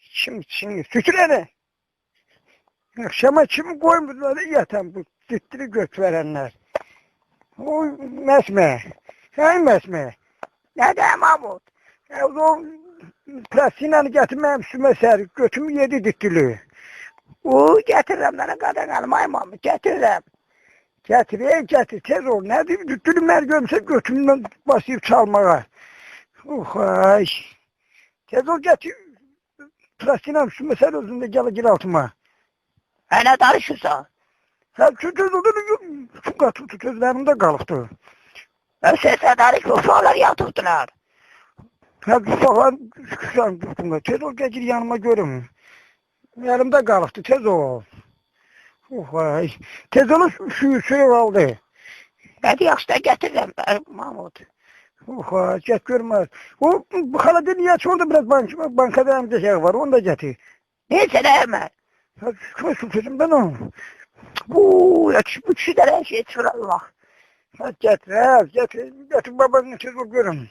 Şimdi sütülene. Akşama kimi koymuşlar yatan bu sütleri göt verenler. O mesme. Sen mesme. Ne de Mahmut? O plastiğini getirmem üstüme ser. Götümü yedi düttülü. O getiririm bana kadar almayı Mahmut getiririm. Getir tez ol. Ne diyeyim düttülü mergömse götümden basıp çalmaya. Ay. Tez ol getir. Plastiğini üstüme ser özünde gel altıma. Ne danışırsan? Sen tez oldu su katı tezlerimde kalıptı. Sesle danış ufaklar yatıptılar. Hep ufaklar şükran tuttuğumda. Tez ol getir yanıma görüm. Yanımda kalıptı tez ol. Ay. Tez ol suyu aldı. Hadi yaxşı da getiririm Mahmut. Ay get görmez. O halada niye sordu biraz bankada hem de şey var onu da getir. Neyse de hemen. Kime su sözümden o. Bu kişiden her şey çıkır Allah. Getir babanın tez ol görüm.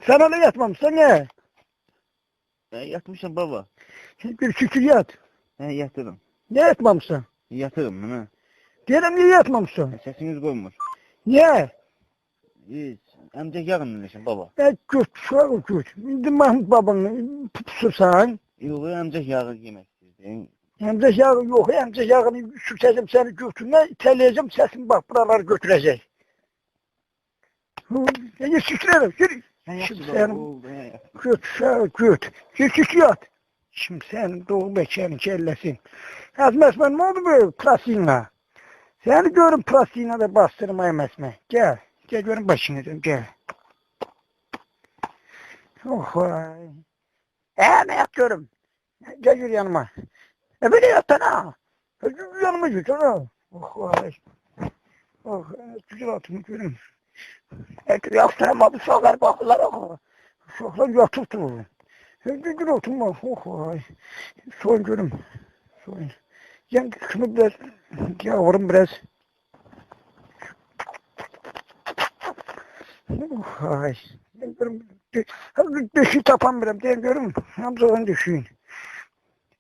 Sen öyle yatmamışsın ne? Yatmışım baba. Bir şükür yat. Yatırım. Ne yatmamışsın? Yatırım değil mi? Diyelim niye yatmamışsın? Sesiniz koymuş. Niye? Hiç. Amcak yakın dinleşin baba. Güt, şu güt. Şimdi Mahmut babanı tutsan. Yok amcak yağı yemek istedin. Emcek yağı yok. Emcek yağını sürteceğim seni götüne. İteleyeceğim sesin bak buraları götürecek. Ne sütürelim. Yürü. Şimdi sen güt. Süt yat. Şimdi sen doğu beçenin kellesin. Ezmesmen ne oldu böyle plastiğine? Seni görün plastiğine de bastırmayayım esme. Gel. Gel görün başını dön. Gel. Oh ay. Ne yatıyorum? Gel yürü yanıma. Böyle yatan ha. Yürü yanıma yürü canım. Oh ay. Oh güzel atımı görün. Yaxşı ama bu uşaqlar baxırlar axı. Uşaqlar yatıbdır. Güzel atımı. Oh ay. Soyun görün. Soyun. Yan kısmı biraz yavrum biraz. Oh ay. Döşü tapan birim. Diyen görün. Hamza'dan düşün.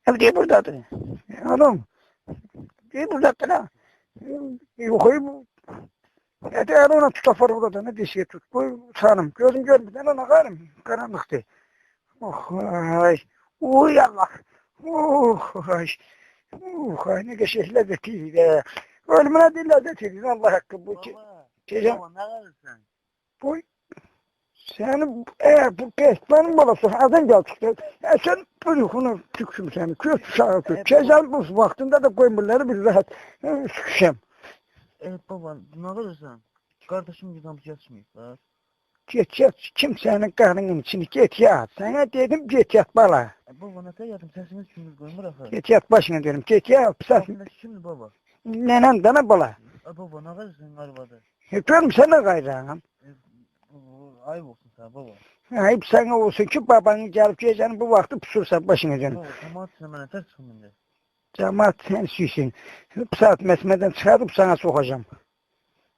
Evde buradadır. Adam. Evde buradadır ha. Yok bu. Eğer ona tutafar burada ne dişe tut. Bu sanım. Gözüm görmeden ona karım. Karanlıktı. Oh ay. Uy Allah. Oh ay. Oh ay ne geçeh lezzetiydi. Ölümüne değil lezzetiydi. Allah hakkı bu. Baba. Teyzem. Baba ne kalırsın? Bu. Senin eğer bu benim balası azan geldi. Sen bunu tüksüm seni. Kötü sağa kötü. Teyzem bu vaktinde de koymurları bir rahat. Sıkışım. Evet baba ne kalırsın? Kardeşim yıkamış yatışmayıplar. Get yat, kimsenin karnının içini get yat. Sana dedim get yat bala. Baba ne yattım sesiniz şimdi koymur axı. Get yat başına diyorum. Get yat. Şimdi baba. Nenen dana bala. Baba ne kalırsın galiba? Yapıyorum sana gayrağım. Ayıp olsun sana baba. Ayıp sana olsun ki babanın gelip geleceğini bu vakti pusursan başına diyorum. Baba cemaat sen bana ters çıkın şimdi. Cemaat sen süsün. Bu saat mesmeden çıkarıp sana sokacağım.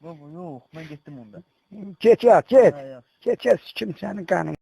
Baba yok ben gittim onda. Get yat, get. Ha, yaxşı. Get yat kimsenin karnının